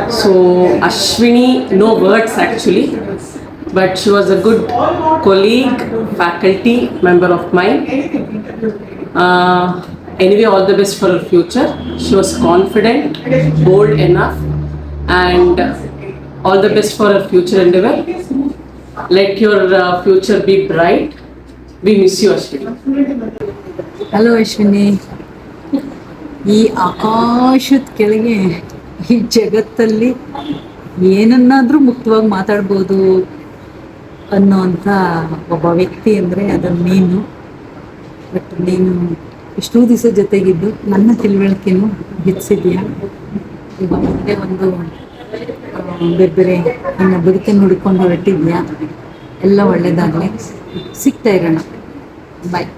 So Ashwini, no words actually, but she was a good colleague, faculty member of mine. Anyway, all the best for her future. She was confident, bold enough, and all the best for her future endeavor. Let your future be bright. We miss you, Ashwini. Hello Ashwini, ಈ ಆಕಾಶದ ಕೆಳಗೆ ಈ ಜಗತ್ತಲ್ಲಿ ಏನನ್ನಾದರೂ ಮುಕ್ತವಾಗಿ ಮಾತಾಡ್ಬೋದು ಅನ್ನೋಂಥ ಒಬ್ಬ ವ್ಯಕ್ತಿ ಅಂದರೆ ಅದನ್ನು ನೀನು. ಬಟ್ ನೀನು ಎಷ್ಟೋ ದಿವಸ ಜೊತೆಗಿದ್ದು ನನ್ನ ತಿಳುವಳಿಕೆನೂ ಹೆಚ್ಚಿದೆಯಾ. ಇವಾಗ ಮುಂದೆ ಒಂದು ಬೇರೆ ಬೇರೆ ನನ್ನ ಬದುಕನ್ನು ಹುಡ್ಕೊಂಡು ಹೊರಟಿದ್ಯಾ. ಎಲ್ಲ ಒಳ್ಳೆಯದಾಗಲಿ, ಸಿಗ್ತಾ ಇರೋಣ. ಬಾಯ್.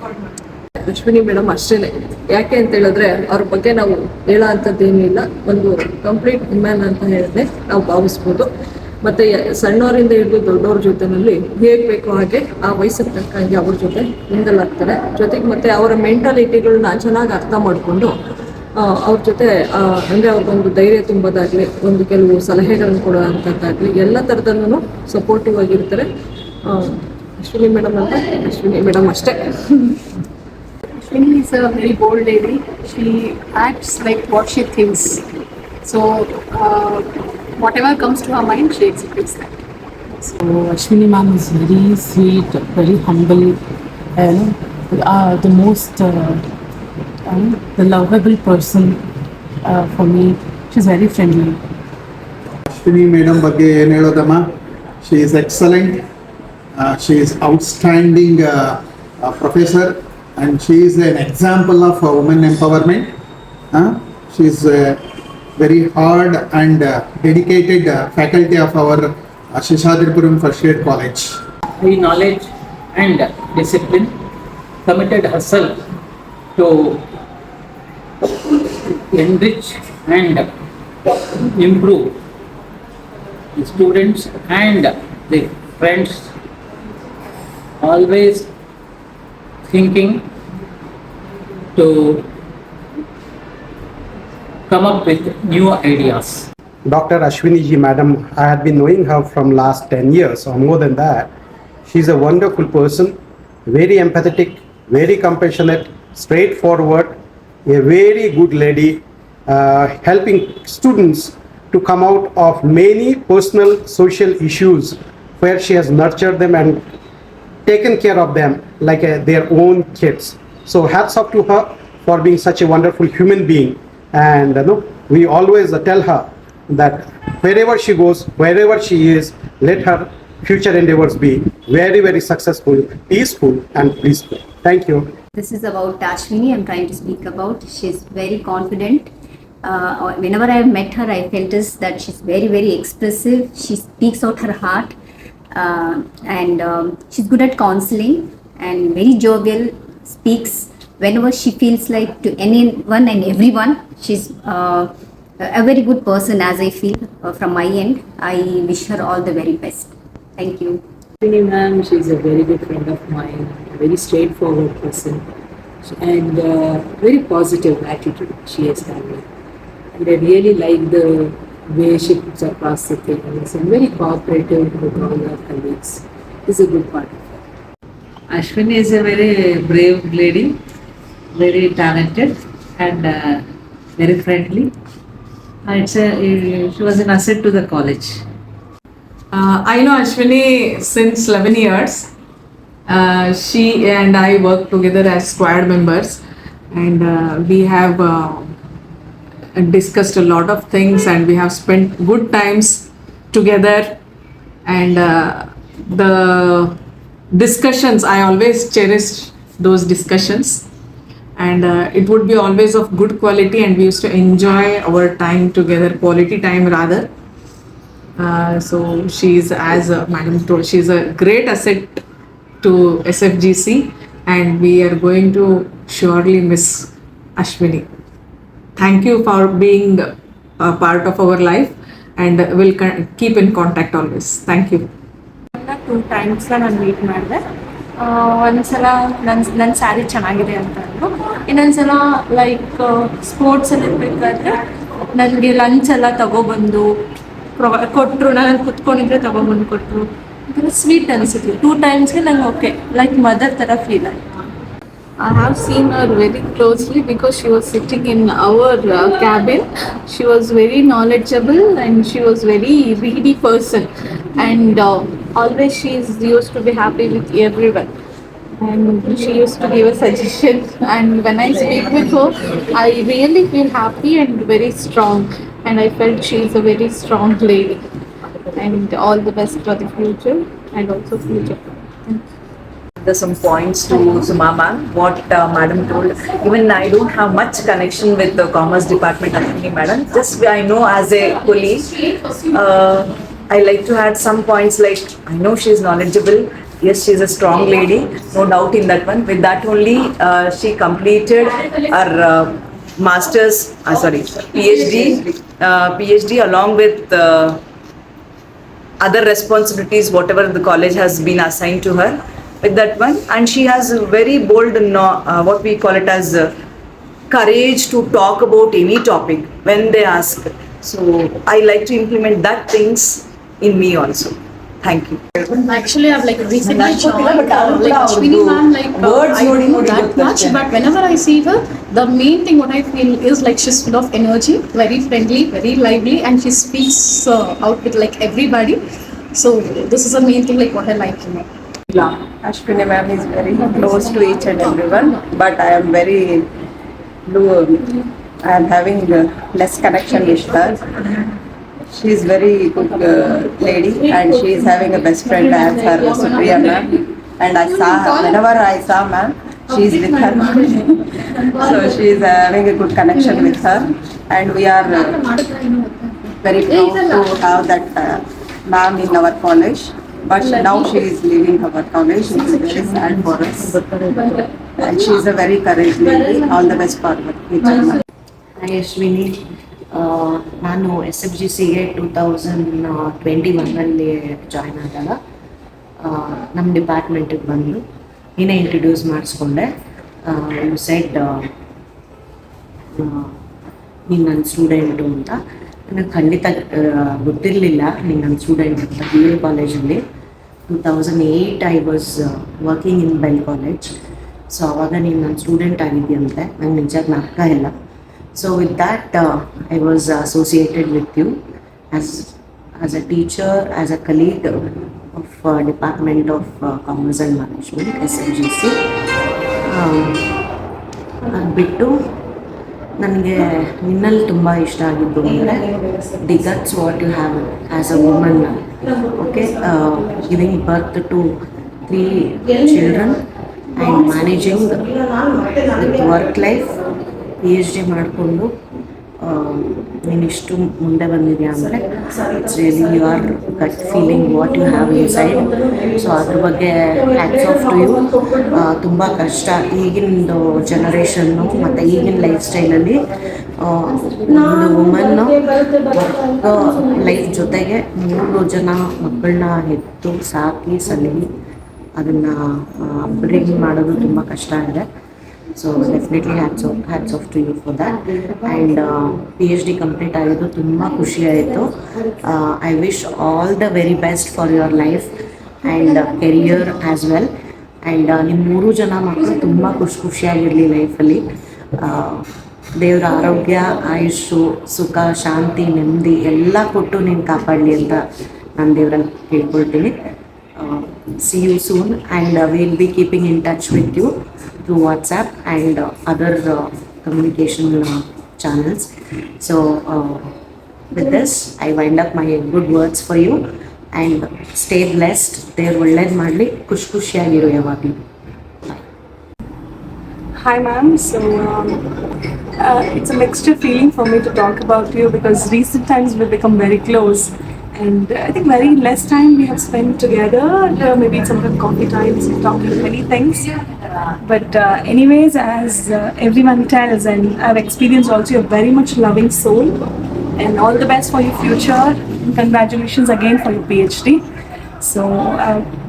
ಅಶ್ವಿನಿ ಮೇಡಮ್ ಅಷ್ಟೇನೆ. ಯಾಕೆ ಅಂತ ಹೇಳಿದ್ರೆ ಅವ್ರ ಬಗ್ಗೆ ನಾವು ಹೇಳೋ ಅಂಥದ್ದೇನಿಲ್ಲ. ಒಂದು ಕಂಪ್ಲೀಟ್ ವುಮೆನ್ ಅಂತ ಹೇಳಿದ್ರೆ ನಾವು ಭಾವಿಸ್ಬೋದು. ಮತ್ತೆ ಸಣ್ಣವರಿಂದ ಹಿಡಿದು ದೊಡ್ಡವ್ರ ಜೊತೆನಲ್ಲಿ ಹೇಗೆ ಬೇಕೋ ಹಾಗೆ ಆ ವಯಸ್ಸಿಗೆ ತಕ್ಕಂಗೆ ಅವ್ರ ಜೊತೆ ಮಿಂಗಲ್ ಆಗ್ತಾರೆ. ಜೊತೆಗೆ ಮತ್ತೆ ಅವರ ಮೆಂಟಾಲಿಟಿಗಳನ್ನ ಚೆನ್ನಾಗಿ ಅರ್ಥ ಮಾಡಿಕೊಂಡು ಅವ್ರ ಜೊತೆ ಅಂದರೆ ಅವ್ರಿಗೊಂದು ಧೈರ್ಯ ತುಂಬೋದಾಗಲಿ, ಒಂದು ಕೆಲವು ಸಲಹೆಗಳನ್ನು ಕೊಡೋ ಅಂಥದ್ದಾಗಲಿ ಎಲ್ಲ ಥರದಲ್ಲೂ ಸಪೋರ್ಟಿವ್ ಆಗಿರ್ತಾರೆ. ಅಶ್ವಿನಿ ಮೇಡಮ್ ಅಂತ ಅಶ್ವಿನಿ ಮೇಡಮ್ ಅಷ್ಟೇ. Ashwini is a very bold lady. She acts like what she thinks. So, whatever comes to her mind, she executes that. So Ashwini ma'am is very sweet, very humble, and the most the lovable person for me. She's very friendly. Ashwini madam ಬಗ್ಗೆ ಏನು ಹೇಳೋದಮ್ಮ, she is excellent, she is outstanding professor, and she is an example of women empowerment. She is very hard and dedicated faculty of our Seshadripuram First Grade College. High knowledge and discipline, committed herself to enrich and improve the students and the friends, always thinking to come up with new ideas. Dr. Ashwini ji madam, I had been knowing her from last 10 years or more than that. She's a wonderful person, very empathetic, very compassionate, straightforward, a very good lady, helping students to come out of many personal social issues where she has nurtured them and taken care of them like their own kids. So hats off to her for being such a wonderful human being. And we always tell her that wherever she goes, wherever she is, let her future endeavors be very, very successful, peaceful and peaceful. Thank you. This is about Ashwini I'm trying to speak about. She's very confident. Whenever I have met her, I felt that she's very, very expressive. She speaks out her heart. And she's good at counseling and very jovial, speaks whenever she feels like to anyone and everyone. She's a very good person as I feel from my end. I wish her all the very best. Thank you. Ashwini ma'am, she's a very good friend of mine, a very straightforward person, and very positive attitude she has having. And I really like the way she puts across the things and very cooperative with all her colleagues. Is a good part of her. Ashwini is a very brave lady, very talented and very friendly. She was an asset to the college. I know Ashwini since 11 years. She and I work together as squad members, and we have discussed a lot of things, and we have spent good times together. And the discussions, I always cherish those discussions, and it would be always of good quality, and we used to enjoy our time together, quality time rather. So she's, as madam told, she's a great asset to SFGC, and we are going to surely miss Ashwini. Thank you for being a part of our life, and we'll keep in contact always. Thank you. 2 times ನಾನು meet ಮಾಡಿದೆ. ಒಂದ್ಸಲ ನನ್ನ ಸ್ಯಾರಿ ಚೆನ್ನಾಗಿದೆ ಅಂತ ಅಂದರು. ಇನ್ನೊಂದ್ಸಲ like ಸ್ಪೋರ್ಟ್ಸಲ್ಲಿ ಇರಬೇಕಾದ್ರೆ ನನಗೆ ಲಂಚ್ ಎಲ್ಲ ತಗೊಬಂದು ಕೊಟ್ಟರು, ನಾನು ಕುತ್ಕೊಂಡಿದ್ರೆ ತಗೊಬಂದು ಕೊಟ್ಟರು. ಒಂಥರ ಸ್ವೀಟ್ ಅನಿಸಿದ್ವಿ. 2 ಟೈಮ್ಸ್ಗೆ ನಂಗೆ ಓಕೆ ಲೈಕ್ ಮದರ್ ಥರ ಫೀಲ್ ಆಯಿತು. I have seen her very closely because she was sitting in our cabin. She was very knowledgeable and she was very ready person, and always she used to be happy with everyone, and she used to give a suggestion, and when I speak with her I really feel happy and very strong, and I felt she is a very strong lady, and all the best for the future and also future. Thank you. There's some points to Suma ma'am, what madam told. Even I don't have much connection with the commerce department Ashwini madam. Just I know as a colleague, I like to add some points like I know she is knowledgeable. Yes, she is a strong lady, no doubt in that one. With that only, she completed her masters, PhD along with other responsibilities, whatever the college has been assigned to her. With that one, and she has a very bold, what we call it as courage to talk about any topic when they ask. So I like to implement that things in me also. Thank you. Actually, I've like recently joined like Ashwini ma'am, like I don't know that much, but whenever I see her, the main thing what I feel is like she's full of energy, very friendly, very lively, and she speaks out with like everybody. So this is the main thing like what I like in her. Ashwini ma'am is very close to each and everyone, but I am very low. I am having less connection with her. She is very good lady, and she is having a best friend as her Supriya ma'am. And I saw her, whenever I saw ma'am, she is with her. So she is having a good connection with her, and we are very proud to have that ma'am in our college. But now she is leaving our college. It is very sad for us. And she is a very courageous lady. All the best for her future. Hi Ashwini, ನಾನು SFGCಗೆ 2021 join ಆದಾಗ ನಮ್ಮ ಡಿಪಾರ್ಟ್ಮೆಂಟಿಗೆ ಬಂದು ನೀನೇ introduce ಮಾಡಿಸ್ಕೊಂಡೆ. You said ನೀನು ನನ್ನ student ಅಂತ. ನನಗೆ ಖಂಡಿತ ಗೊತ್ತಿರಲಿಲ್ಲ ನೀನು ನನ್ನ ಸ್ಟೂಡೆಂಟ್ ಅಂತ. BA ಕಾಲೇಜಲ್ಲಿ 2008 I was working in Bell college. So ಅವಾಗ ನೀನು ನನ್ನ ಸ್ಟೂಡೆಂಟ್ ಆಗಿದ್ದೀಯಂತೆ, ನಂಗೆ ನಿಜ ಜ್ಞಾಪಕ ಇಲ್ಲ. So with that I was associated with you as a teacher, as a colleague of department of commerce and management SFGC. ಅದು ಬಿಟ್ಟು ನನಗೆ ನಿನ್ನಲ್ಲಿ ತುಂಬ ಇಷ್ಟ ಆಗಿದ್ದು ಅಂದರೆ the guts what you have as a woman. Okay, giving birth to 3 children and managing with work life, PhD ಮಾಡಿಕೊಂಡು ನೀನಿಷ್ಟು ಮುಂದೆ ಬಂದಿದೆಯಾ ಅಂದರೆ it's really you are gut feeling what you have inside. So ಅದ್ರ ಬಗ್ಗೆ ಹ್ಯಾಟ್ಸ್ ಆಫ್ ಟು ಯು. ತುಂಬ ಕಷ್ಟ ಈಗಿನ generation ಮತ್ತು ಈಗಿನ ಲೈಫ್ ಸ್ಟೈಲಲ್ಲಿ ಒಂದು ವುಮನ್ನು ಲೈಫ್ ಜೊತೆಗೆ 3 ಜನ ಮಕ್ಕಳನ್ನ ಹೆತ್ತು ಸಾಕಿ ಸಲಹಿ ಅದನ್ನು ಅಪ್ಗ್ರೇಡ್ ಮಾಡೋದು ತುಂಬ ಕಷ್ಟ ಇದೆ. So definitely hats off to you for that. And PhD complete ಆಗಿದ್ದು ತುಂಬ ಖುಷಿ ಆಯಿತು. I wish all the very best for your life and career as well. And ನಿಮ್ಮ 3 ಜನ ಮಕ್ಕಳು ತುಂಬ ಖುಷಿಯಾಗಿರಲಿ ಲೈಫಲ್ಲಿ. ದೇವರ ಆರೋಗ್ಯ, ಆಯುಷು, ಸುಖ, ಶಾಂತಿ, ನೆಮ್ಮದಿ ಎಲ್ಲ ಕೊಟ್ಟು ನೀನು ಕಾಪಾಡಲಿ ಅಂತ ನಾನು ದೇವರಲ್ಲಿ ಕೇಳ್ಕೊಳ್ತೀನಿ. See you soon, and we'll be keeping in touch with you through WhatsApp and other communication channels. So with this, I wind up my good words for you, and stay blessed. ದೇವ್ರು ಒಳ್ಳೇದು ಮಾಡಲಿ, ಖುಷಿಯಾಗಿರು ಯಾವಾಗಲೂ. Hi ma'am, so it's a mixed feeling for me to talk about you because recent times we've become very close. And I think very less time we have spent together, maybe some of coffee times, talking many things. But anyways, as everyone tells, and I've experienced also, you're very much loving soul. And all the best for your future. And congratulations again for your PhD. So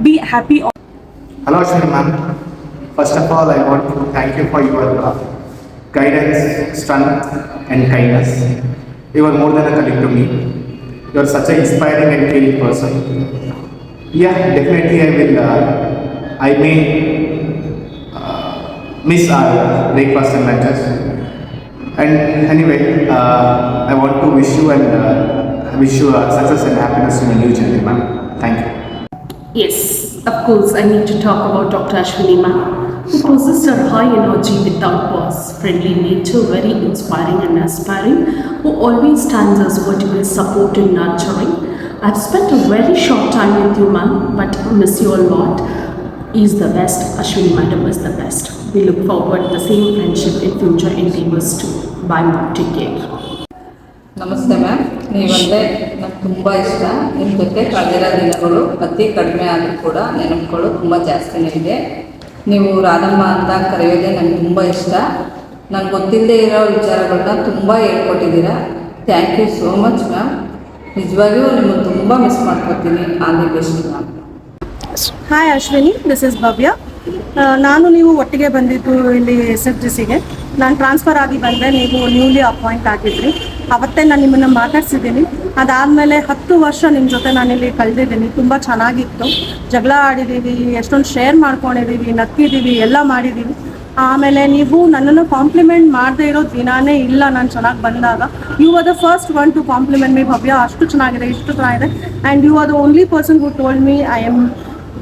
be happy. Hello Ashwini ma'am. First of all, I want to thank you for your guidance, strength and kindness. You are more than a colleague to me. You are such an inspiring and caring person. Yeah, definitely I will. I may miss our breakfast and lunches. And anyway, I want to wish you success and happiness in your new journey, ma'am. Thank you. Yes, of course, I need to talk about Dr. Ashwini ma'am, who possessed a high energy without pause, friendly nature, very inspiring and aspiring, who always stands as vertical support and nurturing. I've spent a very short time with you ma'am, but miss you a lot. Is the best, Ashwini madam is the best. We look forward the same friendship in future endeavors too. Bye ma'am, take care. ನಮಸ್ತೆ ma'am, ನೀವಂದರೆ ನಂಗೆ ತುಂಬ ಇಷ್ಟ. ನಿಮ್ಮ ಜೊತೆ ಕಳೆದಿರೋ ದಿನಗಳು ಅತಿ ಕಡಿಮೆ ಆದರೂ ಕೂಡ ನೆನಪುಗಳು ತುಂಬ ಜಾಸ್ತಿನೇ ಇದೆ. ನೀವು ರಾಧಮ್ಮ ಅಂತ ಕರೆಯೋದೇ ನಂಗೆ ತುಂಬ ಇಷ್ಟ. ನಂಗೆ ಗೊತ್ತಿಲ್ಲದೆ ಇರೋ ವಿಚಾರಗಳನ್ನ ತುಂಬ ಹೇಳ್ಕೊಟ್ಟಿದ್ದೀರಾ. Thank you so much ma'am. ನಿಜವಾಗಿಯೂ ನಿಮ್ಮನ್ನು ತುಂಬ ಮಿಸ್ ಮಾಡ್ಕೊತೀನಿ. All the best ma'am. Hi Ashwini, this is Bhavya. ನಾನು ನೀವು ಒಟ್ಟಿಗೆ ಬಂದಿದ್ದು ಇಲ್ಲಿ SFGCಗೆ. ನಾನು ಟ್ರಾನ್ಸ್ಫರ್ ಆಗಿ ಬಂದರೆ ನೀವು ನ್ಯೂಲಿ ಅಪಾಯಿಂಟ್ ಆಗಿದ್ರಿ. ಅವತ್ತೇ ನಾನು ನಿಮ್ಮನ್ನು ಮಾತಾಡ್ಸಿದ್ದೀನಿ. ಅದಾದಮೇಲೆ 10 ವರ್ಷ ನಿಮ್ಮ ಜೊತೆ ನಾನಿಲ್ಲಿ ಕಳೆದಿದ್ದೀನಿ. ತುಂಬ ಚೆನ್ನಾಗಿತ್ತು. ಜಗಳ ಆಡಿದ್ದೀವಿ, ಎಷ್ಟೊಂದು ಶೇರ್ ಮಾಡ್ಕೊಂಡಿದ್ದೀವಿ, ನಕ್ಕಿದ್ದೀವಿ, ಎಲ್ಲ ಮಾಡಿದ್ದೀವಿ. ಆಮೇಲೆ ನೀವು ನನ್ನನ್ನು ಕಾಂಪ್ಲಿಮೆಂಟ್ ಮಾಡದೇ ಇರೋ ದಿನಾನೇ ಇಲ್ಲ. ನಾನು ಚೆನ್ನಾಗಿ ಬಂದಾಗ you are the first one to compliment me. Bhavya ಅಷ್ಟು ಚೆನ್ನಾಗಿದೆ, ಇಷ್ಟು ಚೆನ್ನಾಗಿದೆ. And you are the only person who told me I am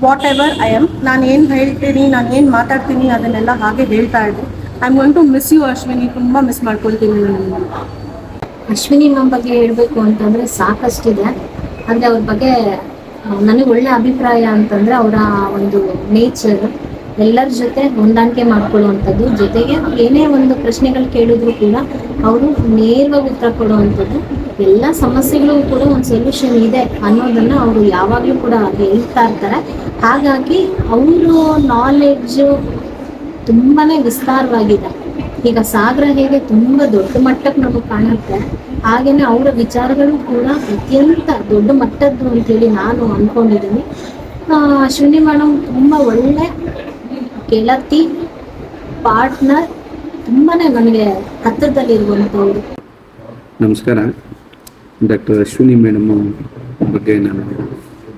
whatever I am. ನಾನು ಏನು ಹೇಳ್ತೀನಿ, ನಾನು ಏನು ಮಾತಾಡ್ತೀನಿ ಅದನ್ನೆಲ್ಲ ಹಾಗೆ ಹೇಳ್ತಾ ಇದ್ದೆ. I am going to miss you Ashwini. ತುಂಬ ಮಿಸ್ ಮಾಡ್ಕೊಳ್ತೀನಿ. ಅಶ್ವಿನಿ ಮ್ಯಾಮ್ ಬಗ್ಗೆ ಹೇಳಬೇಕು ಅಂತಂದರೆ ಸಾಕಷ್ಟಿದೆ. ಅಂದರೆ ಅವ್ರ ಬಗ್ಗೆ ನನಗೆ ಒಳ್ಳೆ ಅಭಿಪ್ರಾಯ ಅಂತಂದರೆ ಅವರ ಒಂದು ನೇಚರ್, ಎಲ್ಲರ ಜೊತೆ ಹೊಂದಾಣಿಕೆ ಮಾಡ್ಕೊಳ್ಳುವಂಥದ್ದು, ಜೊತೆಗೆ ಏನೇ ಒಂದು ಪ್ರಶ್ನೆಗಳು ಕೇಳಿದ್ರು ಕೂಡ ಅವರು ನೇರವಾಗಿ ಉತ್ತರ ಕೊಡುವಂಥದ್ದು. ಎಲ್ಲ ಸಮಸ್ಯೆಗಳಿಗೂ ಕೂಡ ಒಂದು ಸೊಲ್ಯೂಷನ್ ಇದೆ ಅನ್ನೋದನ್ನು ಅವರು ಯಾವಾಗಲೂ ಕೂಡ ಹೇಳ್ತಾ ಇರ್ತಾರೆ. ಹಾಗಾಗಿ ಅವರು ನಾಲೆಡ್ಜು ತುಂಬಾ ವಿಸ್ತಾರವಾಗಿದೆ. ಈಗ ಸಾಗರ ಹೇಗೆ ತುಂಬ ದೊಡ್ಡ ಮಟ್ಟಕ್ಕೆ ನಮಗೆ ಕಾಣುತ್ತೆ, ಹಾಗೆಯೇ ಅವರ ವಿಚಾರಗಳು ಕೂಡ ಅತ್ಯಂತ ದೊಡ್ಡ ಮಟ್ಟದ್ದು ಅಂತೇಳಿ ನಾನು ಅಂದ್ಕೊಂಡಿದ್ದೀನಿ. ಅಶ್ವಿನಿ ಮೇಡಮ್ ತುಂಬ ಒಳ್ಳೆ ಗೆಳತಿ, ಪಾರ್ಟ್ನರ್, ತುಂಬಾ ನನಗೆ ಹತ್ತಿರದಲ್ಲಿರುವಂಥವ್ರು. ನಮಸ್ಕಾರ. ಡಾಕ್ಟರ್ ಅಶ್ವಿನಿ ಮೇಡಮ್ ಬಗ್ಗೆ ನಾನು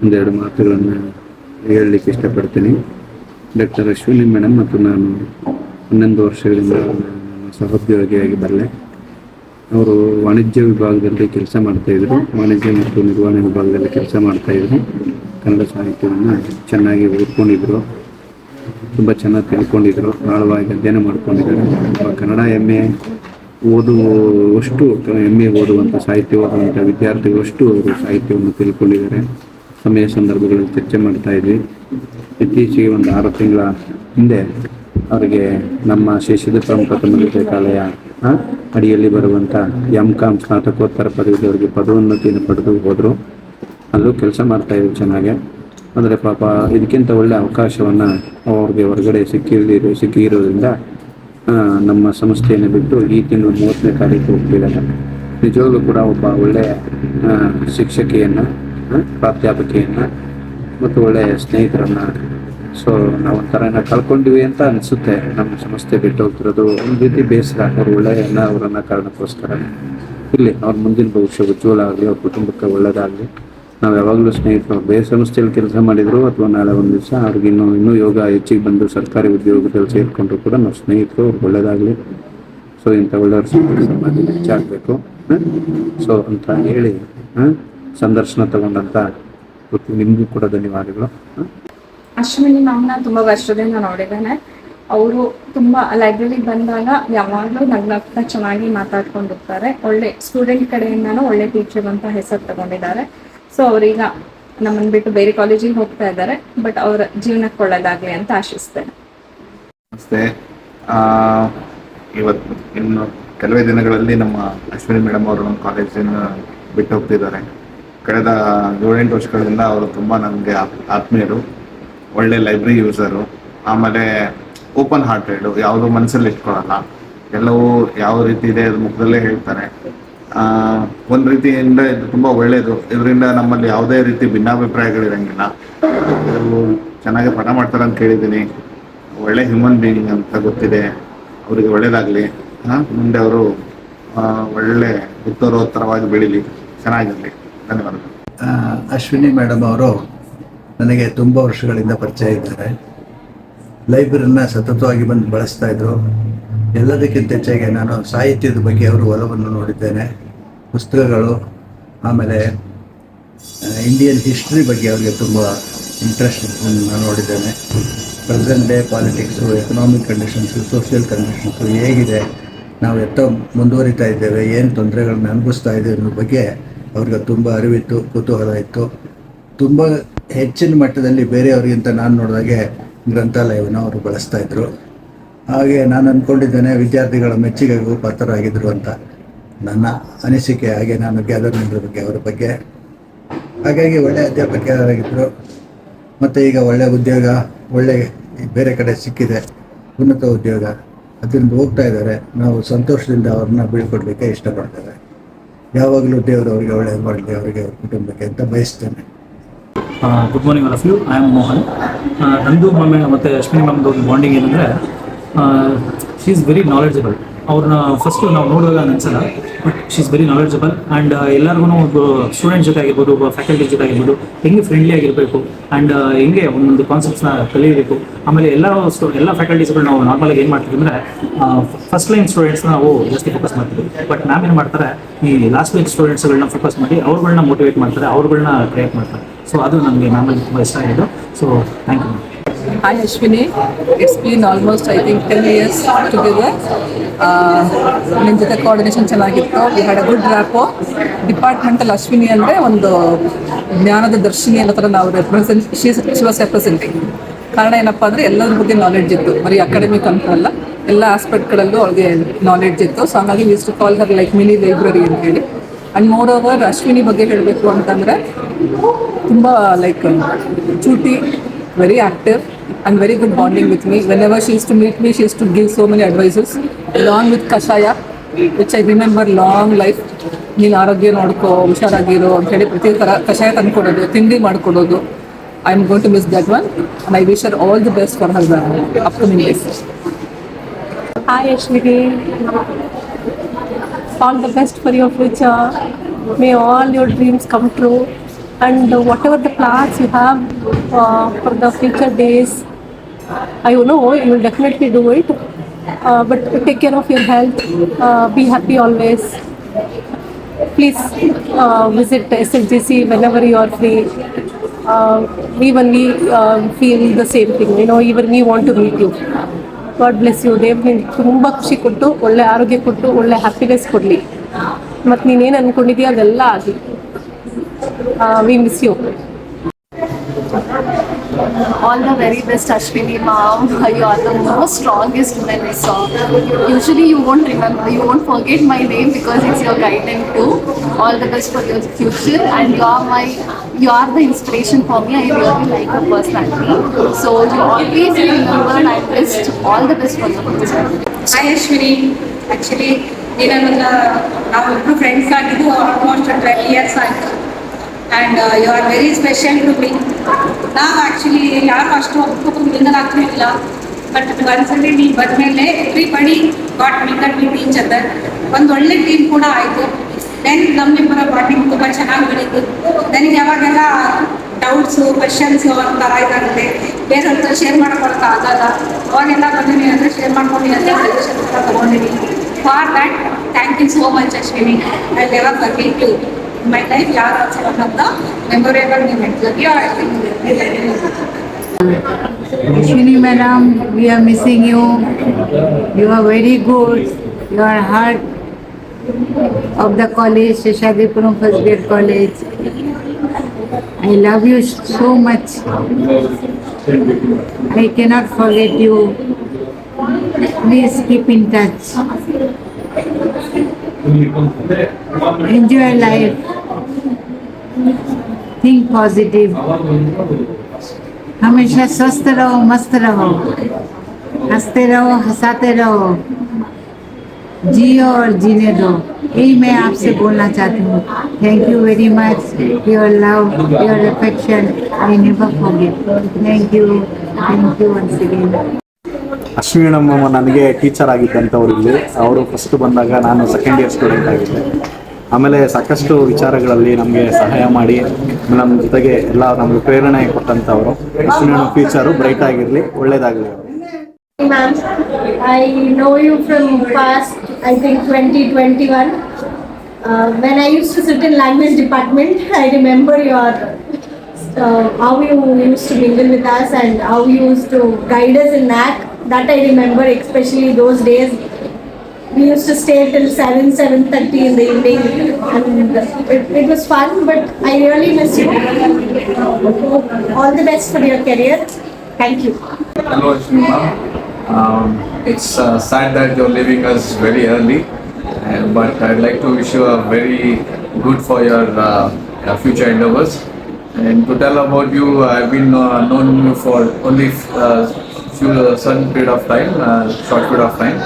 ಒಂದೆರಡು ಮಾತುಗಳನ್ನು ಹೇಳಲಿಕ್ಕೆ ಇಷ್ಟಪಡ್ತೀನಿ. ಡಾಕ್ಟರ್ ಅಶ್ವಿನಿ ಮೇಡಮ್ ಮತ್ತು ನಾನು 11 ವರ್ಷಗಳಿಂದ ಸಹೋದ್ಯೋಗಿಯಾಗಿ ಬರಲೆ. ಅವರು ವಾಣಿಜ್ಯ ವಿಭಾಗದಲ್ಲಿ ಕೆಲಸ ಮಾಡ್ತಾಯಿದ್ರು, ವಾಣಿಜ್ಯ ಮತ್ತು ನಿರ್ವಹಣೆ ವಿಭಾಗದಲ್ಲಿ ಕೆಲಸ ಮಾಡ್ತಾಯಿದ್ರು. ಕನ್ನಡ ಸಾಹಿತ್ಯವನ್ನು ಚೆನ್ನಾಗಿ ಓದ್ಕೊಂಡಿದ್ರು, ತುಂಬ ಚೆನ್ನಾಗಿ ತಿಳ್ಕೊಂಡಿದ್ರು, ಆಳವಾಗಿ ಅಧ್ಯಯನ ಮಾಡ್ಕೊಂಡಿದ್ದಾರೆ. ಕನ್ನಡ MA ಓದುವಂಥ ಸಾಹಿತ್ಯ ಓದುವಂಥ ವಿದ್ಯಾರ್ಥಿಗಳಷ್ಟು ಅವರು ಸಾಹಿತ್ಯವನ್ನು ತಿಳ್ಕೊಂಡಿದ್ದಾರೆ. ಸಮಯ ಸಂದರ್ಭಗಳಲ್ಲಿ ಚರ್ಚೆ ಮಾಡ್ತಾ ಇದ್ವಿ. ಇತ್ತೀಚೆಗೆ ಒಂದು 6 ತಿಂಗಳ ಹಿಂದೆ ಅವರಿಗೆ ನಮ್ಮ ಶೇಷಾದ್ರಿಪುರಂ ಪ್ರಥಮ ದರ್ಜೆ ಕಾಲೇಜ ಅಡಿಯಲ್ಲಿ ಬರುವಂಥ MCOM ಸ್ನಾತಕೋತ್ತರ ಪದವಿದವರಿಗೆ ಪದೋನ್ನತಿಯನ್ನು ಪಡೆದು ಹೋದರು. ಅಲ್ಲೂ ಕೆಲಸ ಮಾಡ್ತಾಯಿದ್ರು ಚೆನ್ನಾಗೆ. ಆದರೆ ಪಾಪ ಇದಕ್ಕಿಂತ ಒಳ್ಳೆ ಅವಕಾಶವನ್ನು ಅವ್ರಿಗೆ ಹೊರಗಡೆ ಸಿಕ್ಕಿರೋದ್ರಿಂದ ನಮ್ಮ ಸಂಸ್ಥೆಯನ್ನು ಬಿಟ್ಟು ಈ ತಿಂಗಳು 30ನೇ ತಾರೀಕು ಹೋಗ್ತಿದ್ದಾರೆ. ನಿಜವಾಗ್ಲೂ ಕೂಡ ಒಬ್ಬ ಒಳ್ಳೆಯ ಶಿಕ್ಷಕಿಯನ್ನು, ಪ್ರಾಧ್ಯಾಪಕಿಯನ್ನು ಮತ್ತು ಒಳ್ಳೆಯ ಸ್ನೇಹಿತರನ್ನು ನಾವು ಒಂಥರ ಕಳ್ಕೊಂಡಿವಿ ಅಂತ ಅನಿಸುತ್ತೆ. ನಮ್ಮ ಸಂಸ್ಥೆ ಬಿಟ್ಟು ಹೋಗ್ತಿರೋದು ಒಂದು ರೀತಿ ಬೇಸರ. ಅವರು ಒಳ್ಳೆಯನ್ನ ಅವರನ್ನು ಕಾರಣಕ್ಕೋಸ್ಕರ ಇಲ್ಲಿ ಅವ್ರ ಮುಂದಿನ ಭವಿಷ್ಯ ಉಜ್ವಲ ಆಗಲಿ, ಅವ್ರ ಕುಟುಂಬಕ್ಕೆ ಒಳ್ಳೆಯದಾಗಲಿ. ನಾವು ಯಾವಾಗಲೂ ಸ್ನೇಹಿತರು ಬೇರೆ ಸಂಸ್ಥೆಯಲ್ಲಿ ಕೆಲಸ ಮಾಡಿದ್ರು ಅಥವಾ ನಾಳೆ ಒಂದು ದಿವಸ ಅವ್ರಿಗೆ ಇನ್ನೂ ಯೋಗ ಹೆಚ್ಚಿಗೆ ಬಂದು ಸರ್ಕಾರಿ ಉದ್ಯೋಗದಲ್ಲಿ ಸೇರಿಕೊಂಡ್ರು ಕೂಡ ನಾವು ಸ್ನೇಹಿತರು, ಅವ್ರಿಗೆ ಒಳ್ಳೆಯದಾಗಲಿ. ಸೊ ಇಂಥ ಒಳ್ಳೆಯವ್ರ ಸಮಾಜ ಹೆಚ್ಚಾಗಬೇಕು. ಸೊ ಅಂತ ಹೇಳಿ ಸಂದರ್ಶನ ತಗೊಂಡಂಥ ನಿಮಗೂ ಕೂಡ ಧನ್ಯವಾದಗಳು. ಅಶ್ವಿನಿ ಮ್ಯಾಮ್ನ ತುಂಬ ವರ್ಷದಿಂದ ನೋಡಿದ್ದೇನೆ. ಅವರು ತುಂಬ ಲೈಬ್ರರಿಗೆ ಬಂದಾಗ ಯಾವಾಗಲೂ ನಗ್ನಗ್ತಾ ಚೆನ್ನಾಗಿ ಮಾತಾಡ್ಕೊಂಡಿರ್ತಾರೆ. ಒಳ್ಳೆ ಸ್ಟೂಡೆಂಟ್ ಕಡೆಯಿಂದನೂ ಒಳ್ಳೆ ಟೀಚರ್ ಅಂತ ಹೆಸರು ತಗೊಂಡಿದ್ದಾರೆ. ಸೊ ಅವರೀಗ ನಮ್ಮನ್ನು ಬಿಟ್ಟು ಬೇರೆ ಕಾಲೇಜಿಗೆ ಹೋಗ್ತಾ ಇದ್ದಾರೆ. ಬಟ್ ಅವರ ಜೀವನಕ್ಕೆ ಒಳ್ಳೆಯದಾಗಲಿ ಅಂತ ಆಶಿಸ್ತೇನೆ. ನಮಸ್ತೆ. ಇವತ್ತು ಇನ್ನು ಕೆಲವೇ ದಿನಗಳಲ್ಲಿ ನಮ್ಮ ಅಶ್ವಿನಿ ಮೇಡಮ್ ಅವರು ನಮ್ಮ ಕಾಲೇಜನ್ನು ಬಿಟ್ಟು ಹೋಗ್ತಿದ್ದಾರೆ. ಕಳೆದ 7-8 ವರ್ಷಗಳಿಂದ ಅವರು ತುಂಬ ನನಗೆ ಆತ್ಮೀಯರು, ಒಳ್ಳೆ ಲೈಬ್ರರಿ ಯೂಸರು, ಆಮೇಲೆ ಓಪನ್ ಹಾರ್ಟೆಡು, ಯಾವುದೋ ಮನಸ್ಸಲ್ಲಿ ಇಟ್ಕೊಳ್ಳಲ್ಲ, ಎಲ್ಲವೂ ಯಾವ ರೀತಿ ಇದೆ ಅದು ಮುಖದಲ್ಲೇ ಹೇಳ್ತಾರೆ. ಒಂದು ರೀತಿಯಿಂದ ಇದು ತುಂಬ ಒಳ್ಳೆಯದು. ಇದರಿಂದ ನಮ್ಮಲ್ಲಿ ಯಾವುದೇ ರೀತಿ ಭಿನ್ನಾಭಿಪ್ರಾಯಗಳಿರಂಗಿಲ್ಲ. ಅವರು ಚೆನ್ನಾಗಿ ಪಾಠ ಮಾಡ್ತಾರೆ ಅಂತ ಕೇಳಿದ್ದೀನಿ. ಒಳ್ಳೆ ಹ್ಯೂಮನ್ ಬೀಯಿಂಗ್ ಅಂತ ಗೊತ್ತಿದೆ. ಅವರಿಗೆ ಒಳ್ಳೆಯದಾಗಲಿ. ಮುಂದೆ ಅವರು ಒಳ್ಳೆ ಉತ್ತರೋತ್ತರವಾಗಿ ಬೆಳೀಲಿ, ಚೆನ್ನಾಗಿರಲಿ. ಧನ್ಯವಾದಗಳು. ಅಶ್ವಿನಿ ಮೇಡಮ್ ಅವರು ನನಗೆ ತುಂಬ ವರ್ಷಗಳಿಂದ ಪರಿಚಯ ಇದ್ದಾರೆ. ಲೈಬ್ರರಿನ ಸತತವಾಗಿ ಬಂದು ಬಳಸ್ತಾ ಇದ್ರು. ಎಲ್ಲದಕ್ಕಿಂತ ಹೆಚ್ಚಾಗಿ ನಾನು ಸಾಹಿತ್ಯದ ಬಗ್ಗೆ ಅವರು ಒಲವನ್ನು ನೋಡಿದ್ದೇನೆ. ಪುಸ್ತಕಗಳು, ಆಮೇಲೆ ಇಂಡಿಯನ್ ಹಿಸ್ಟ್ರಿ ಬಗ್ಗೆ ಅವರಿಗೆ ತುಂಬ ಇಂಟ್ರೆಸ್ಟ್ ನಾನು ನೋಡಿದ್ದೇನೆ. Present day politics, economic conditions, social conditions ಹೇಗಿದೆ, ನಾವು ಎತ್ತ ಮುಂದುವರಿತಾ ಇದ್ದೇವೆ, ಏನು ತೊಂದರೆಗಳನ್ನ ಅನುಭವಿಸ್ತಾ ಇದ್ದೇವೆ ಅನ್ನೋ ಬಗ್ಗೆ ಅವ್ರಿಗೆ ತುಂಬ ಅರಿವಿತ್ತು, ಕುತೂಹಲ ಇತ್ತು. ತುಂಬ ಹೆಚ್ಚಿನ ಮಟ್ಟದಲ್ಲಿ ಬೇರೆಯವರಿಗಿಂತ ನಾನು ನೋಡಿದಾಗೆ ಗ್ರಂಥಾಲಯವನ್ನು ಅವರು ಬಳಸ್ತಾ ಇದ್ದರು. ಹಾಗೆ ನಾನು ಅಂದ್ಕೊಂಡಿದ್ದೇನೆ ವಿದ್ಯಾರ್ಥಿಗಳ ಮೆಚ್ಚುಗೆಗೂ ಪಾತ್ರರಾಗಿದ್ದರು ಅಂತ ನನ್ನ ಅನಿಸಿಕೆ. ಹಾಗೆ ನಾನು ಗ್ಯಾದರ್ ಮಾಡಿರೋ ಬಗ್ಗೆ ಅವರ ಬಗ್ಗೆ. ಹಾಗಾಗಿ ಒಳ್ಳೆಯ ಅಧ್ಯಾಪಕರಾಗಿದ್ದರು. ಮತ್ತು ಈಗ ಒಳ್ಳೆಯ ಉದ್ಯೋಗ, ಒಳ್ಳೆ ಬೇರೆ ಕಡೆ ಸಿಕ್ಕಿದೆ, ಉನ್ನತ ಉದ್ಯೋಗ, ಅದರಿಂದ ಹೋಗ್ತಾ ಇದ್ದಾರೆ. ನಾವು ಸಂತೋಷದಿಂದ ಅವ್ರನ್ನ ಬೀಳ್ಕೊಡ್ಲಿಕ್ಕೆ ಇಷ್ಟಪಡ್ತೇವೆ. ಯಾವಾಗಲೂ ದೇವರು ಅವರಿಗೆ ಒಳ್ಳೆಯದು ಮಾಡಲಿ, ಅವರಿಗೆ ಅವ್ರ ಕುಟುಂಬಕ್ಕೆ ಅಂತ ಬಯಸ್ತೇನೆ. Good morning all of you. I am Mohan. ನಂದು ಮತ್ತು ಅಶ್ವಿನಿ ಮ್ಯಾಮ್ದು ಒಂದು ಬಾಂಡಿಂಗ್ ಏನಂದರೆ, ಶಿ ಈಸ್ ವೆರಿ ನಾಲೆಡ್ಜಬಲ್. ಅವ್ರನ್ನ ಫಸ್ಟು ನಾವು ನೋಡಿದಾಗ ಅನ್ಸಲ್ಲ, but she is very knowledgeable. And ಎಲ್ಲರಿಗೂ ಒಬ್ಬ ಸ್ಟೂಡೆಂಟ್ ಜೊತೆ ಆಗಿರ್ಬೋದು, ಒಬ್ಬ ಫ್ಯಾಕಲ್ಟಿ ಜೊತೆ ಆಗಿರ್ಬೋದು, ಹೆಂಗೆ ಫ್ರೆಂಡ್ಲಿ ಆಗಿರಬೇಕು ಆ್ಯಂಡ್ ಹೆಂಗೆ ಒಂದೊಂದು ಕಾನ್ಸೆಪ್ಟ್ಸ್ನ ಕಲಿಯಬೇಕು. ಆಮೇಲೆ ಎಲ್ಲ ಫ್ಯಾಕಲ್ಟೀಸ್ಗಳು ನಾವು ನಾರ್ಮಲಾಗಿ ಏನು ಮಾಡ್ತೀವಿ ಅಂದರೆ, ಫಸ್ಟ್ ಲೈನ್ ಸ್ಟೂಡೆಂಟ್ಸ್ನ ನಾವು ಜಾಸ್ತಿ ಫೋಕಸ್ ಮಾಡ್ತೀವಿ. ಬಟ್ ಮ್ಯಾಮ್ ಏನು ಮಾಡ್ತಾರೆ, ಈ ಲಾಸ್ಟ್ ಲೈನ್ ಸ್ಟೂಡೆಂಟ್ಸ್ಗಳನ್ನ ಫೋಕಸ್ ಮಾಡಿ ಅವ್ರುಗಳನ್ನ ಮೋಟಿವೇಟ್ ಮಾಡ್ತಾರೆ, ಅವ್ರುಗಳನ್ನ ಕ್ರಿಯೇಟ್ ಮಾಡ್ತಾರೆ. ಸೊ ಅದು ನನಗೆ ಮ್ಯಾಮಲ್ಲಿ ತುಂಬ ಇಷ್ಟ ಆಗಿದ್ದು. So thank you. Hi Ashwini, it's been almost I think 10 years together. ನಿಮ್ಮ ಜೊತೆ ಕೋಆರ್ಡಿನೇಷನ್ ಚೆನ್ನಾಗಿತ್ತು. We had a good rapport. ಡಿಪಾರ್ಟ್ಮೆಂಟಲ್ಲಿ ಅಶ್ವಿನಿ ಅಂದರೆ ಒಂದು ಜ್ಞಾನದ ದರ್ಶಿನಿ ಅನ್ನೋ ಥರ ನಾವು ಶಿ ವಾಸ್ ರೆಪ್ರೆಸೆಂಟಿಂಗ್. ಕಾರಣ ಏನಪ್ಪ ಅಂದರೆ ಎಲ್ಲರ ಬಗ್ಗೆ ನಾಲೆಡ್ಜ್ ಇತ್ತು, ಬರೀ ಅಕಾಡೆಮಿಕ್ ಅಂತ ಅಲ್ಲ, ಎಲ್ಲ ಆಸ್ಪೆಕ್ಟ್ಗಳಲ್ಲೂ ಅವ್ರಿಗೆ ನಾಲೆಡ್ಜ್ ಇತ್ತು. ಸೊ ಹಾಗಾಗಿ we use to call her like mini library ಅಂತ ಹೇಳಿ. ಆ್ಯಂಡ್ ಮೋರ್ ಓವರ್ ಅಶ್ವಿನಿ ಬಗ್ಗೆ ಹೇಳಬೇಕು ಅಂತಂದರೆ ತುಂಬ like ಚೂಟಿ, very active and very good bonding with me. Whenever she used to meet me, she used to give so many advices along with Kashaya, which I remember long life. ನೀನು ಆರೋಗ್ಯ ನೋಡ್ಕೋ, ಹುಷಾರಾಗಿರೋ ಅಂತ ಹೇಳಿ ಪ್ರತಿ ಥರ ಕಷಾಯ ತಂದ್ಕೊಡೋದು, ತಿಂಡಿ ಮಾಡಿಕೊಡೋದು. I am going to miss that one and I wish her all the best for her upcoming days. Hi Ashwini, all the best for your future. May all your dreams come true. And whatever the plans you have for the future days, I know you will definitely do it. But take care of your health. Be happy always. Please visit SLGC whenever you are free. Even we feel the same thing. Even we want to meet you. God bless you. ದೇವ್ರು ತುಂಬ ಖುಷಿ ಕೊಟ್ಟು, ಒಳ್ಳೆ ಆರೋಗ್ಯ ಕೊಟ್ಟು, ಒಳ್ಳೆ happiness ಕೊಡಲಿ. ಮತ್ತು ನೀನೇನು ಅಂದ್ಕೊಂಡಿದ್ದೀಯ ಅದೆಲ್ಲ ಆಗಲಿ. We miss you. All the very best, Ashwini ma'am. You are the most strongest woman I saw. Usually you won't remember, you won't forget my name because it's your guidance too. All the best for your future, and you are the inspiration for me. I really like your personality. So you always remember and I best. All the best for your future. Hi Ashwini. Actually, ನಾವು ಇಬ್ಬರು friends ಆಗಿದ್ದು almost 12 years ಆಯಿತು. And you are very special to me. ನಾವು actually ಯಾರು ಅಷ್ಟು ಒಬ್ಬೊಬ್ಬರು mingle ಆಗ್ತಿರಲಿಲ್ಲ, but ಒಂದ್ಸಲಿ ನೀವು ಬಂದಮೇಲೆ everybody got mingle with each other. ಒಂದು ಒಳ್ಳೆ ಟೀಮ್ ಕೂಡ ಆಯಿತು. ದೆನ್ ನಮ್ಮಿಬ್ಬರ ಬಾಂಡಿಂಗ್ ತುಂಬ ಚೆನ್ನಾಗಿ ಬೆಳೀತು. ನನಗೆ ಯಾವಾಗೆಲ್ಲ ಡೌಟ್ಸು, ಕ್ವೆಶನ್ಸು ಒಂಥರ ಇದಾಗುತ್ತೆ, ಬೇರೆಯವ್ರ ಹತ್ರ ಶೇರ್ ಮಾಡ್ಕೊಳಕ್ಕೆ ಆಗಲ್ಲ, ಅವಾಗೆಲ್ಲ ಬಂದಿನಿ ಅಂದರೆ ಶೇರ್ ಮಾಡ್ಕೊಂಡು ಎಲ್ಲ ಸಜೆಷನ್ಸ್ ಎಲ್ಲ ತೊಗೊಂಡಿನಿ. For that thank you so much Ashwini. I never forget you. My life, yeah, that's one of the memorable moments. Ashwini madam, we are missing you. You are very good. You are heart of the college, Seshadipuram First Grade College. I love you so much. I cannot forget you. Please keep in touch. Enjoy life. Think positive. हमेशा स्वस्थ रहो, मस्त रहो, हंसते रहो, हंसाते रहो, जियो और जीने दो. यही मैं आपसे बोलना चाहती हूँ. Thank you very much. Your love, your affection, I never forget. Thank you once again. Ashwini madam ನನಗೆ ಟೀಚರ್ ಆಗಿದ್ದಂಥವ್ರು ಇಲ್ಲಿ. ಅವರು ಫಸ್ಟ್ ಬಂದಾಗ ನಾನು ಸೆಕೆಂಡ್ ಇಯರ್ ಸ್ಟೂಡೆಂಟ್ ಆಗಿದ್ದೆ. ಆಮೇಲೆ ಸಾಕಷ್ಟು ವಿಚಾರಗಳಲ್ಲಿ ನಮಗೆ ಸಹಾಯ ಮಾಡಿ ನಮ್ಮ ಜೊತೆಗೆ ಎಲ್ಲ ನಮಗೆ ಪ್ರೇರಣೆ ಕೊಟ್ಟಂಥವ್ರು. ಅಶ್ವಿನಿ ಮೇಡಮ್ ಫ್ಯೂಚರು ಬ್ರೈಟ್ ಆಗಿರಲಿ, ಒಳ್ಳೇದಾಗಲಿ. Ma'am, I know you from past, I think 2021. When I used to sit in language department, I remember your how you used to mingle with us and how you used to guide us in NAC. That I remember, especially those days. We used to stay till 7:30 in the evening, and it was fun. But I really miss you. All the best for your career. Thank you. Hello, Ashwini ma'am. It's sad that you're leaving us very early, but I'd like to wish you a very good for your future endeavors. And to tell about you, I've been known you for only certain period of time, short period of time.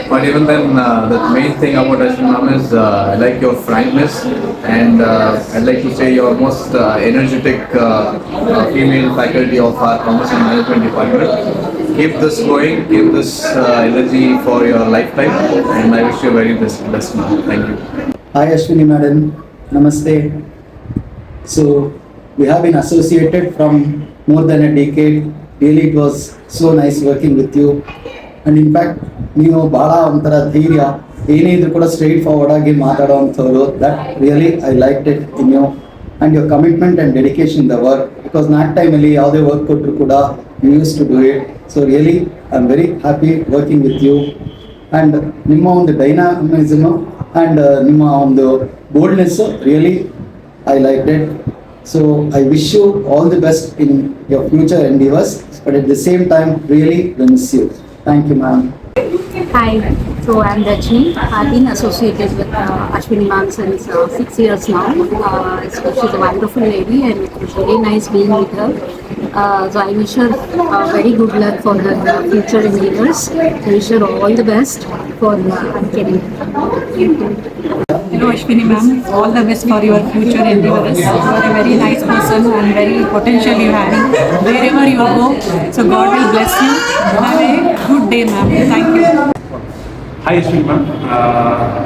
But even then, the main thing about Ashwini ma'am is I like your frankness, and I'd like to say you're most energetic female faculty of our Commerce and Management Department. Keep this going, keep this energy for your lifetime, and I wish you very best ma'am. Thank you. Hi Ashwini madam, namaste. So we have been associated from more than a decade. Really it was so nice working with you, and in fact ನೀವು ಭಾಳ ಒಂಥರ ಧೈರ್ಯ, ಏನೇ ಇದ್ರೂ ಕೂಡ straight forward ಆಗಿ ಮಾತಾಡೋ ಅಂಥವ್ರು. That really I like it in you, and your commitment and dedication the work. Because not ಟೈಮಲ್ಲಿ ಯಾವುದೇ ವರ್ಕ್ ಕೊಟ್ಟರು ಕೂಡ you use to do it. So really I am very happy working with you, and ನಿಮ್ಮ ಒಂದು dynamism and ನಿಮ್ಮ ಒಂದು boldness really I like it. So I wish you all the best in your future endeavors, but at the same time really we miss you. Thank you ma'am. Hi, so I'm Rajni. I've been associated with Ashwini ma'am since 6 years now. She's a wonderful lady and it was very nice being with her. So I wish her very good luck for her future endeavors. I wish her all the best for her career. Hello Ashwini ma'am, all the best for your future endeavors. You are a very nice person and very potential you having wherever you go. So God will bless you. Have a good day ma'am. Thank you. Hi Ashwini ma'am,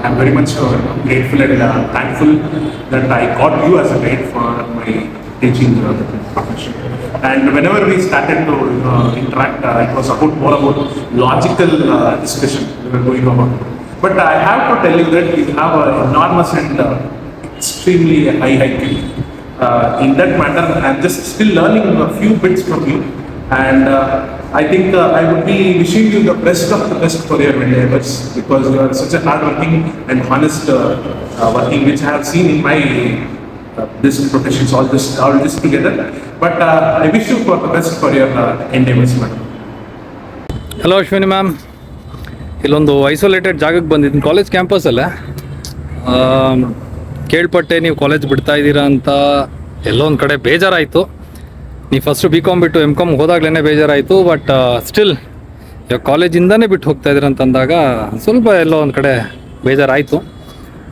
I'm very much grateful and thankful that I got you as a guide for my teaching profession. And whenever we started to interact, it was more about logical discussion we were going about. But I have to tell you that you have an enormous and extremely high IQ. In that matter, I'm just still learning a few bits from you, and I think I would be wishing you the best of the best for your endeavors, because you are such a hardworking and honest working, which I have seen in my this professions, all this together. But I wish you for the best for your endeavors, madam. Hello Ashwini ma'am. ಇಲ್ಲೊಂದು isolated ಜಾಗಕ್ಕೆ ಬಂದಿದ್ದೀನಿ, college ಕ್ಯಾಂಪಸಲ್ಲೇ. ಕೇಳ್ಪಟ್ಟೆ ನೀವು college ಬಿಡ್ತಾ ಇದ್ದೀರಾ ಅಂತ. ಎಲ್ಲೋ ಒಂದು ಕಡೆ ಬೇಜಾರಾಯಿತು. ನೀವು ಫಸ್ಟು BCom ಬಿಟ್ಟು MCom ಹೋದಾಗಲೇ ಬೇಜಾರಾಯಿತು. ಬಟ್ ಸ್ಟಿಲ್ ಇವಾಗ ಕಾಲೇಜಿಂದನೇ ಬಿಟ್ಟು ಹೋಗ್ತಾ ಇದ್ದೀರ ಅಂತಂದಾಗ ಸ್ವಲ್ಪ ಎಲ್ಲೋ ಒಂದು ಕಡೆ ಬೇಜಾರಾಯಿತು.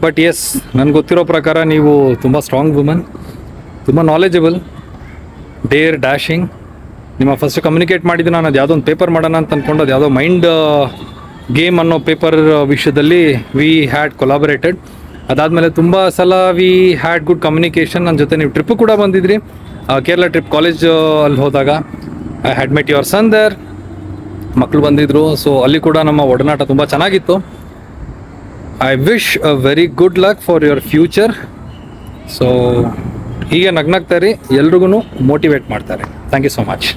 ಬಟ್ ಎಸ್, ನನಗೆ ಗೊತ್ತಿರೋ ಪ್ರಕಾರ ನೀವು ತುಂಬ ಸ್ಟ್ರಾಂಗ್ ವುಮನ್, ತುಂಬ ನಾಲೆಜಬಲ್, ಡೇರ್, ಡ್ಯಾಶಿಂಗ್. ನಿಮ್ಮ ಫಸ್ಟ್ ಕಮ್ಯುನಿಕೇಟ್ ಮಾಡಿದ್ದು ನಾನು ಅದು ಯಾವುದೋ ಒಂದು ಪೇಪರ್ ಮಾಡೋಣ ಅಂತ ಅಂದ್ಕೊಂಡು, ಅದು ಯಾವುದೋ ಮೈಂಡ್ ಗೇಮ್ ಅನ್ನೋ ಪೇಪರ್ ವಿಷಯದಲ್ಲಿ ವಿ ಹ್ಯಾಡ್ ಕೊಲಾಬರೇಟೆಡ್. ಅದಾದಮೇಲೆ ತುಂಬ ಸಲ ವಿ ಹ್ಯಾಡ್ ಗುಡ್ ಕಮ್ಯುನಿಕೇಷನ್. ನನ್ನ ಜೊತೆ ನೀವು ಟ್ರಿಪ್ಪು ಕೂಡ ಬಂದಿದ್ರಿ, ಕೇರಳ ಟ್ರಿಪ್ ಕಾಲೇಜ್ ಅಲ್ಲಿ ಹೋದಾಗ. I had met your son there, ಮಕ್ಕಳು ಬಂದಿದ್ದರು. ಸೊ ಅಲ್ಲಿ ಕೂಡ ನಮ್ಮ ಒಡನಾಟ ತುಂಬ ಚೆನ್ನಾಗಿತ್ತು. I wish a very good luck for your future. So ಹೀಗೆ ನಗ್ನಾಗ್ತಾರೆ, ಎಲ್ರಿಗೂ ಮೋಟಿವೇಟ್ ಮಾಡ್ತಾರೆ. Thank you so much.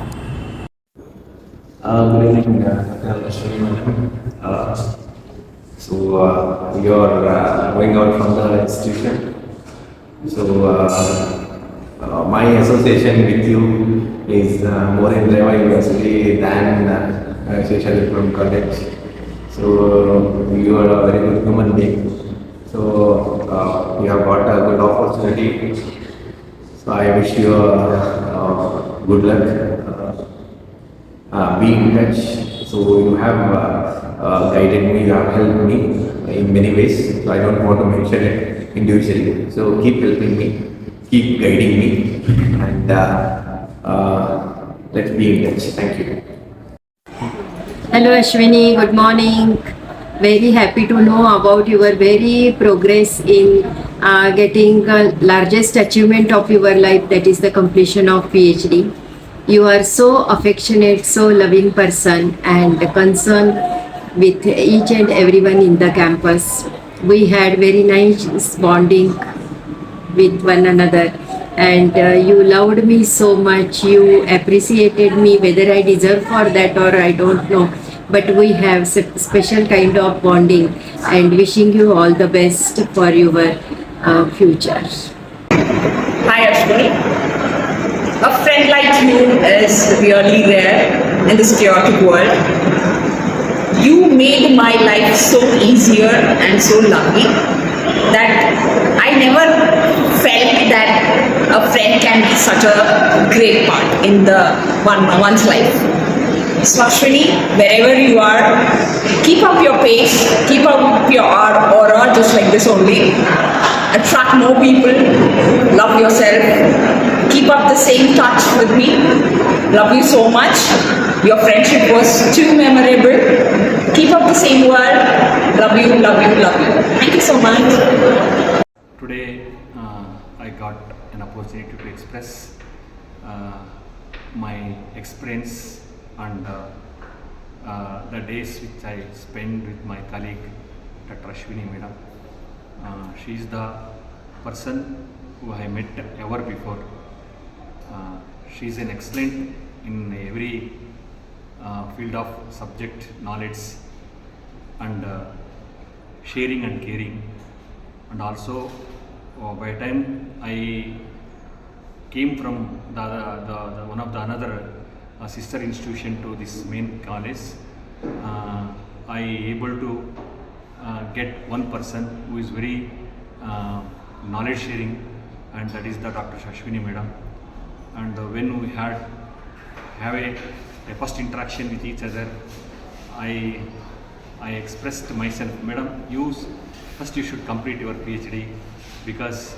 Good evening, Ashwini madam. So you're going out from the institution. So my association with you is more in Reva University than Sheshadippuram College. So you are a very good human being. So you have got a good opportunity. So I wish you good luck. Be in touch. So you have guided me, you have helped me in many ways. So I don't want to mention it individually. So keep helping me, keep guiding me, and let's be in touch. Thank you. Hello Ashwini, good morning. Very happy to know about your very progress in getting largest achievement of your life, that is the completion of PhD. You are so affectionate, so loving person and concerned with each and everyone in the campus. We had very nice bonding with one another, and you loved me so much. You appreciated me, whether I deserve for that or I don't know, but we have special kind of bonding, and wishing you all the best for your future. Hi Ashwini. A friend like you is really rare in this chaotic world. You made my life so easier and so lovely that I never felt that a friend can be such a great part in one's life. So Ashwini, wherever you are, keep up your pace, keep up your aura just like this only. Attract more people, love yourself, keep up the same touch with me. Love you so much. Your friendship was too memorable. Keep up the same word. Love you, love you, love you. Thank you so much. Today I got an opportunity to express my experience and the days which I spent with my colleague Dr. Ashwini Madam. She is the person who I met ever before. She is an excellent in every field of subject knowledge and sharing and caring. And also by the time I came from the one of the another sister institution to this main college, I able to get one person who is very knowledge sharing, and that is the Dr. Ashwini Madam. And when we have a first interaction with each other, I expressed myself, Madam, first you should complete your PhD, because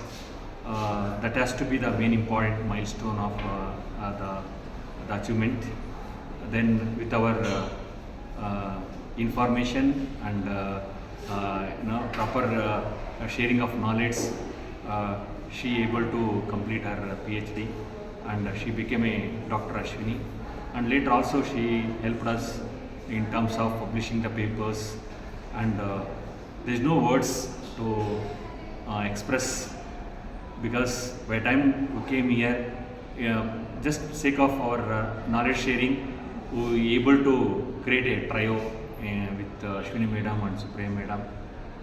that has to be the main important milestone of the achievement. Then with our information and proper sharing of knowledge, she able to complete her PhD, and she became a Dr. Ashwini. And later also she helped us in terms of publishing the papers, and there is no words to express, because by the time we came here, just sake of our knowledge sharing, we able to create a trio with Ashwini Madam and Supriya Madam,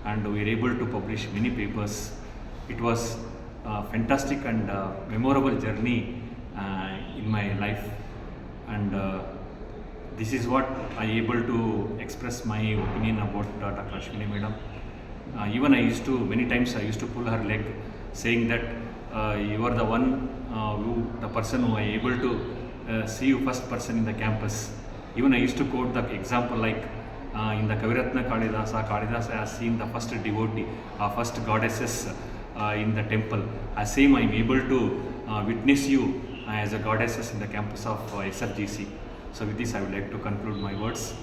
and we were able to publish many papers. It was a fantastic and memorable journey in my life, and this is what I able to express my opinion about Dr. Ashwini Madam. Even many times I used to pull her leg, saying that you are the one the person who I able to see you first person in the campus. Even I used to quote the example like in the Kaviratna Kalidasa has seen the first devotee, first goddesses in the temple. As same I am able to witness you as a goddesses in the campus of SFGC. So with this I would like to conclude my words.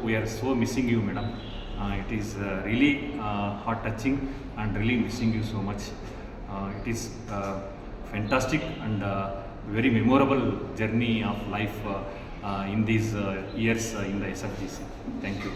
We are so missing you, Madam. It is really heart touching and really missing you so much. It is fantastic and very memorable journey of life in these years in the SFGC. Thank you.